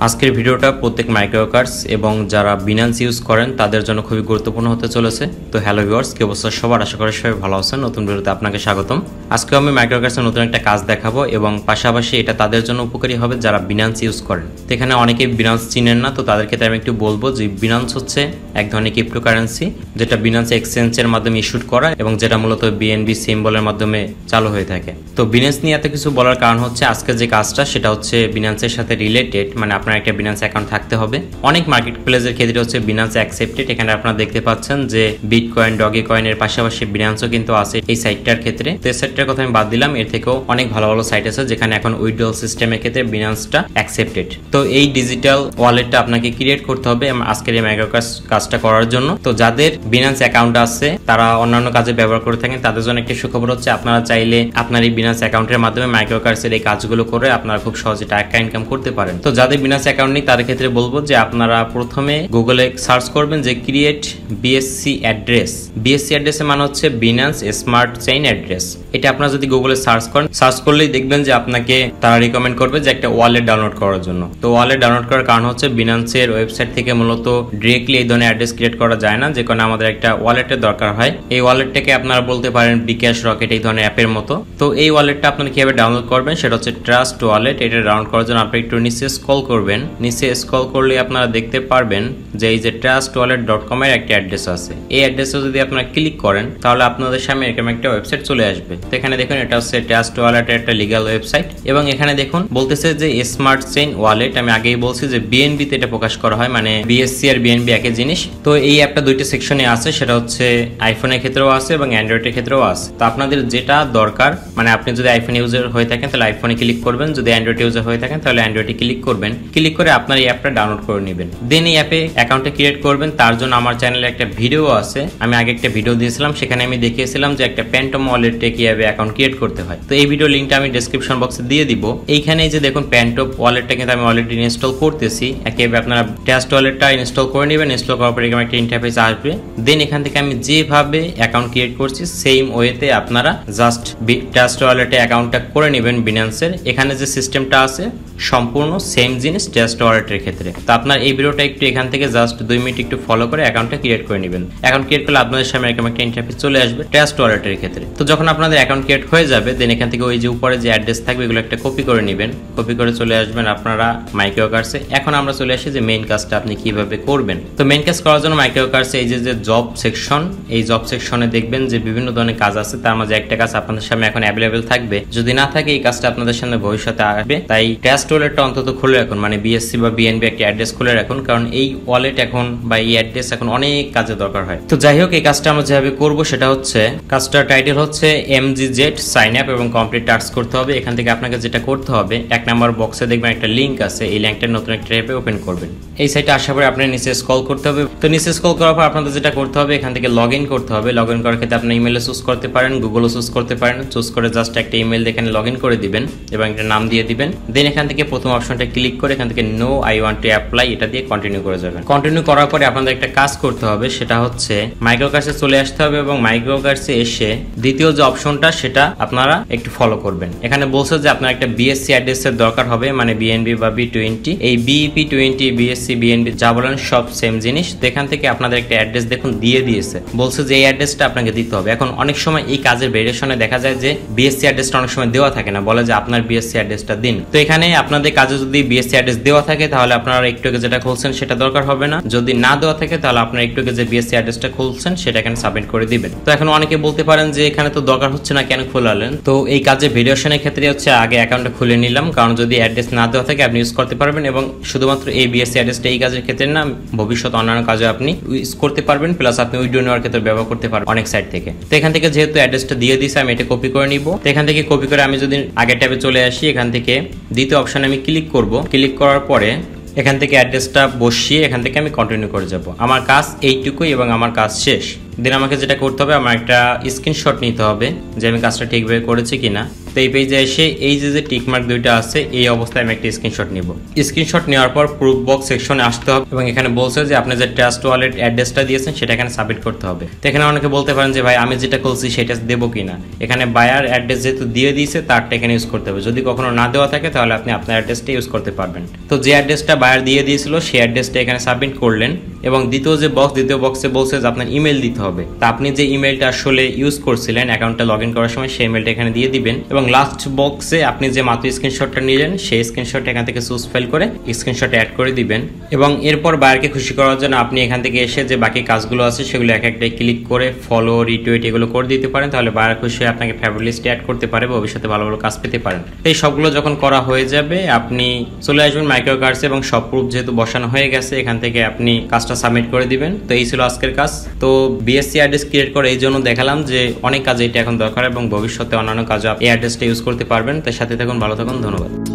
আজকের ভিডিওটা প্রত্যেক মাইক্রোওয়ার্কার্স এবং যারা বিনান্স ইউজ করেন তাদের জন্য খুবই গুরুত্বপূর্ণ হতে চলেছে। তো হ্যালো ভিউয়ার্স, কি অবস্থা সবার? আশা করি সবাই ভালো আছেন। নতুন ভিডিওতে আপনাকে স্বাগতম। আজকে আমি মাইক্রোওয়ার্কার্সের নতুন একটা কাজ দেখাবো এবং পাশাপাশি এটা তাদের জন্য উপকারী হবে যারা বিনান্স ইউজ করেন। তো এখানে অনেকেই বিনান্স চিনেন না, তো তাদের ক্ষেত্রে আমি একটু বলবো যে বিনান্স হচ্ছে এক ধরনের ক্রিপ্টোকারেন্সি যেটা বিনান্স এক্সচেঞ্জের মাধ্যমে ইস্যুড করা এবং যেটা মূলত বিএনবি সিম্বলের মাধ্যমে চালু হয়ে থাকে। তো বিনান্স নিয়ে এত কিছু বলার কারণ হচ্ছে আজকে যে কাজটা সেটা হচ্ছে বিনান্সের সাথে রিলেটেড, মানে আপনার একটা বিনান্স অ্যাকাউন্ট থাকতে হবে। অনেক মার্কেট প্লেসের ক্ষেত্রে হচ্ছে বিনান্স অ্যাকসেপ্টেড। এখানে আপনারা দেখতে পাচ্ছেন যে বিটকয়েন, ডগি কয়েনের পাশাপাশি বিনান্সও কিন্তু আছে এই সাইটটার ক্ষেত্রে। তো এই সাইটটার কথা আমি বাদ দিলাম, এর থেকেও অনেক ভালো ভালো সাইট আছে যেখানে এখন উইথড্রল সিস্টেমের ক্ষেত্রে বিনান্সটা অ্যাকসেপ্টেড। তো এই ডিজিটাল ওয়ালেটটা আপনাকে ক্রিয়েট করতে হবে আজকের এই মাইক্রোওয়ার্কার্স কাজটা করার জন্য। তো যাদের বিনান্স অ্যাকাউন্ট আছে তারা অন্যান্য কাজে ব্যবহার করে থাকেন, তাদের জন্য একটি সুখবর হচ্ছে আপনারা চাইলে আপনার এই বিনান্স অ্যাকাউন্টের মাধ্যমে মাইক্রোওয়ার্কার্সের এই কাজগুলো করে আপনারা খুব সহজে টাকা ইনকাম করতে পারেন। তো যাদের বিনান্স অ্যাকাউন্ট নেই তাদের ক্ষেত্রে বলবো যে আপনারা প্রথমে গুগলে সার্চ করবেন যে ক্রিয়েট বিএসসি অ্যাড্রেস। বিএসসি অ্যাড্রেসের মানে হচ্ছে বিনান্স স্মার্ট চেইন অ্যাড্রেস। এটা আপনারা যদি গুগলে সার্চ করেন, সার্চ করলেই দেখবেন যে আপনাকে তারা রিকমেন্ড করবে যে একটা ওয়ালেট ডাউনলোড করার জন্য। তো ওয়ালেট ডাউনলোড করার কারণ হচ্ছে বিনান্সের ওয়েবসাইট থেকে মূলত ডিরেক্টলি এই ধরনের অ্যাড্রেস ক্রিয়েট করা যায় না, যে কারণে আমাদের একটা ওয়ালেটের দরকার হয়। এই ওয়ালেটটাকে আপনারা বলতে পারেন বিকাশ, রকেট এই ধরনের অ্যাপের মতো। তো এই ওয়ালেটটা আপনারা কিভাবে ডাউনলোড করবেন সেটা হচ্ছে ট্রাস্ট ওয়ালেট। এটা ডাউনলোড করার জন্য আপনি একটু নিচে স্ক্রল করবেন। নিচে স্ক্রল করলে আপনারা দেখতে পারবেন যে এই যে trustwallet.com এর একটা অ্যাড্রেস আছে। এই অ্যাড্রেসে যদি আপনারা ক্লিক করেন তাহলে আপনাদের সামনে এরকম একটা ওয়েবসাইট চলে আসবে। তো এখানে দেখুন এটা হচ্ছে ট্রাস্ট ওয়ালেটের একটা লিগ্যাল ওয়েবসাইট এবং এখানে দেখুন বলতেছে যে স্মার্ট চেইন ওয়ালেট। আমি আগেই বলছি যে বিএনবি তে এটা প্রকাশ করা হয়, মানে বিএসসি আর বিএনবি একই জিনিস। তো এই অ্যাপটা দুইটা সেকশনে আছে, সেটা হচ্ছে আইফোনের ক্ষেত্রেও আছে এবং অ্যান্ড্রয়েডের ক্ষেত্রেও আছে। তো আপনাদের যেটা দরকার, মানে আপনি যদি আইফোন ইউজার হয়ে থাকেন তাহলে আইফোনে ক্লিক করবেন, যদি অ্যান্ড্রয়েড ইউজার হয়ে থাকেন তাহলে অ্যান্ড্রয়েডে ক্লিক করবেন। ক্লিক করে আপনার এই অ্যাপটা ডাউনলোড করে নেবেন। দেন এই অ্যাপে অ্যাকাউন্টটা ক্রিয়েট করবেন। তার জন্য আমার চ্যানেলে একটা ভিডিও আছে, আমি আগে একটা ভিডিও দিয়েছিলাম, সেখানে আমি দেখিয়েছিলাম যে একটা প্যান্টম ওয়ালেটে কিভাবে অ্যাকাউন্ট ক্রিয়েট করতে হয়। তো এই ভিডিও লিঙ্কটা আমি ডেসক্রিপশন বক্সে দিয়ে দিব। এইখানে যে দেখুন প্যান্টম ওয়ালেটটা কিন্তু আমি অলরেডি ইনস্টল করতেছি। একেবারে আপনারা ট্রাস্ট ওয়ালেটটা ইনস্টল করে নেবেন। ইনস্টল করার পরে এরকম একটা ইন্টারফেস আসবে। দেন এখান থেকে আমি যেভাবে অ্যাকাউন্ট ক্রিয়েট করছি সেম ওয়েতে আপনারা জাস্ট ট্রাস্ট ওয়ালেটে অ্যাকাউন্টটা করে নেবেন বিনান্সের। এখানে যে সিস্টেমটা আছে সম্পূর্ণ সেম জিনিস ট্রাস্ট ওয়ালেটের ক্ষেত্রে। তো আপনার এই ভিডিওটা একটু এখান থেকে জাস্ট 2 মিনিট একটু ফলো করে অ্যাকাউন্টটা ক্রিয়েট করে নেবেন। অ্যাকাউন্ট ক্রিয়েট করলে আপনাদের সামনে এরকম একটা ইন্টারফেস চলে আসবে ট্রাস্ট ওয়ালেটের ক্ষেত্রে। তো যখন আপনাদের অ্যাকাউন্ট ক্রিয়েট হয়ে যাবে দেন এখান থেকে ওই যে উপরে যে অ্যাড্রেস থাকবে এগুলো একটা কপি করে নেবেন। কপি করে চলে আসবেন আপনারা মাইক্রোওয়ার্কার্সে। এখন আমরা চলে আসি যে মেইন কাজটা আপনি কিভাবে করবেন। তো মেইন কাজ করার জন্য মাইক্রোওয়ার্কার্সে এই যে জব সেকশন, এই জব সেকশনে দেখবেন যে বিভিন্ন ধরনের কাজ আছে। তার মাঝে একটা কাজ আপনাদের সামনে এখন অ্যাভেলেবেল থাকবে, যদি না থাকে এই কাজটা আপনাদের সামনে ভবিষ্যতে আসবে। তাই ট্রাস্ট ওয়ালেটটা অন্তত খুলে রাখুন, মানে বিএসসি বা বিএনবি একটা অ্যাড্রেস খুলে রাখুন, কারণ এই ওয়ালেট এখন বা এই অ্যাড্রেস এখন অনেক কাজে দরকার হয়। তো যাই হোক, এই কাজটা আমরা যেভাবে করবো সেটা হচ্ছে, কাজটার টাইটেল হচ্ছে MGZ সাইন আপ এবং কমপ্লিট টাস্ক করতে হবে। এখান থেকে আপনাকে যেটা করতে হবে, 1 নাম্বার বক্সে দেখবেন একটা লিঙ্ক আছে, এই লিঙ্কটা নতুন একটা অ্যাপে ওপেন করবেন। এই সাইটে আসার পরে আপনি নিচে স্ক্রল করতে হবে। তো নিচে স্ক্রল করার পর আপনাদের যেটা করতে হবে, এখান থেকে লগ ইন করতে হবে। লগ ইন করার ক্ষেত্রে আপনি ইমেলে চুজ করতে পারেন, গুগলও চুজ করতে পারেন। চুজ করে জাস্ট একটা ইমেল এখানে লগ ইন করে দিবেন এবং একটা নাম দিয়ে দিবেন। দেন এখান থেকে প্রথম অপশনটা ক্লিক করে এখান থেকে no I want to apply এটা দিয়ে কন্টিনিউ করে যাবেন। কন্টিনিউ করার পরে আপনাদের একটা কাজ করতে হবে, সেটা হচ্ছে মাইক্রোওয়ার্কার্সে চলে আসতে হবে এবং মাইক্রোওয়ার্কার্সে এসে দ্বিতীয় যে অপশনটা সেটা আপনারা একটু ফলো করবেন। এখানে বলছে যে আপনার একটা বিএসসি অ্যাড্রেসের দরকার হবে, মানে বিএনবি বা B20। এই BEP20 বিএসসি বিএনবি যা বলেন সব সেম জিনিস। তো এখান থেকে আপনাদের একটা অ্যাড্রেস দেখুন দিয়ে দিয়েছে, বলছে যে এই অ্যাড্রেসটা আপনাকে দিতে হবে। এখন অনেক সময় এই কাজের ভেরিয়েশনে দেখা যায় যে বিএসসি অ্যাড্রেসটা অনেক সময় দেওয়া থাকে না, বলে যে আপনার বিএসসি অ্যাড্রেসটা দিন। তো এখানে আপনাদের কাজে যদি বিএসসি অ্যাড্রেস দেওয়া থাকে তাহলে আপনারা একটু আগে যেটা খুলছেন সেটা দরকার হবে না। যদি না দেওয়া থাকে তাহলে আপনারা একটু আগে যে বিএসসি অ্যাড্রেসটা খুলছেন সেটা এখানে সাবমিট করে দিবেন। তো এখন অনেকে বলতে পারেন যে এখানে তো দরকার হচ্ছে না, কেন খোলালেন? তো এই কাজের ভেরিয়েশনের ক্ষেত্রে হচ্ছে আগে অ্যাকাউন্টটা খুলে নিলাম, কারণ যদি অ্যাড্রেস না দেওয়া থাকে আপনি ইউজ করতে পারবেন এবং শুধুমাত্র এই বিএসসি অ্যাড্রেসটা এই কাজের ক্ষেত্রে না, ভবিষ্যৎ অন্যান্য কাজে আপনি ইউজ করতে পারবেন, প্লাস আপনি উইথড্র নেওয়ার ক্ষেত্রে ব্যবহার করতে পারবেন অনেক সাইট থেকে। তো এখান থেকে যেহেতু অ্যাড্রেসটা দিয়ে দিয়েছে আমি এটা কপি করে নিব। তো এখান থেকে কপি করে আমি যদি আগের ট্যাবে চলে আসি, এখান থেকে দ্বিতীয় অপশনে আমি ক্লিক করব। ক্লিক করার পরে এখান থেকে অ্যাড্রেসটা বসিয়ে এখান থেকে আমি কন্টিনিউ করে যাব। আমার কাজ এইটুকুই এবং আমার কাজ শেষ। দেন আমাকে যেটা করতে হবে, আমার একটা স্ক্রিনশট নিতে হবে যে আমি কাজটা ঠিকভাবে করেছি কিনা। তো এই পেজে এসে এই যে টিকমার্ক দুইটা আছে এই অবস্থায় আমি একটা স্ক্রিনশট নিব। স্ক্রিনশট নেওয়ার পর প্রুফ বক্স সেকশনে আসতে হবে এবং এখানে বলছে যে আপনি যে ট্রাস্ট ওয়ালেট অ্যাড্রেসটা দিয়েছেন সেটা এখানে সাবমিট করতে হবে। তো এখানে অনেকে বলতে পারেন যে ভাই আমি যেটা করছি সেটা দেবো কিনা। এখানে বায়ার অ্যাড্রেস যেহেতু দিয়ে দিয়েছে তারটা এখানে ইউজ করতে হবে। যদি কখনো না দেওয়া থাকে তাহলে আপনি আপনার অ্যাড্রেসটা ইউজ করতে পারবেন। তো যে অ্যাড্রেসটা বায়ার দিয়ে দিয়েছিল সেই অ্যাড্রেসটা এখানে সাবমিট করলেন এবং দ্বিতীয় বক্সে বলছে যে আপনার ইমেল দিতে হবে। তা আপনি যে ইমেলটা আসলে ইউজ করছিলেন অ্যাকাউন্টটা লগ ইন করার সময় সেই ইমেলটা এখানে দিয়ে দিবেন এবং লাস্ট বক্সে আপনি যে মাত্র স্ক্রিনশটটা নিলেন সেই স্ক্রিনশটটা এখান থেকে চুজ ফাইল করে স্ক্রিনশট অ্যাড করে দিবেন এবং এরপর বায়ারকে খুশি করার জন্য আপনি এখান থেকে এসে যে বাকি কাজগুলো আছে সেগুলো এক একটা ক্লিক করে ফলো, রিটুইট এগুলো করে দিতে পারেন। তাহলে বায়ার খুশি হয়ে আপনাকে ফেভারিট লিস্টে অ্যাড করতে পারে, ভবিষ্যতে ভালো ভালো কাজ পেতে পারেন। এই সবগুলো যখন করা হয়ে যাবে আপনি চলে আসবেন মাইক্রোকার্সে এবং সব প্রুফ যেহেতু বসানো হয়ে গেছে এখান থেকে আপনি কাজটা সাবমিট করে দিবেন। তো এই ছিল আজকের কাজ। তো বিএসসি অ্যাড্রেস ক্রিয়েট করে এই জন্য দেখালাম যে অনেক কাজে এটা এখন দরকার এবং ভবিষ্যতে অন্যান্য কাজে এই অ্যাড্রেসটা ইউজ করতে পারবেন। তার সাথে থাকুন, ভালো থাকুন, ধন্যবাদ।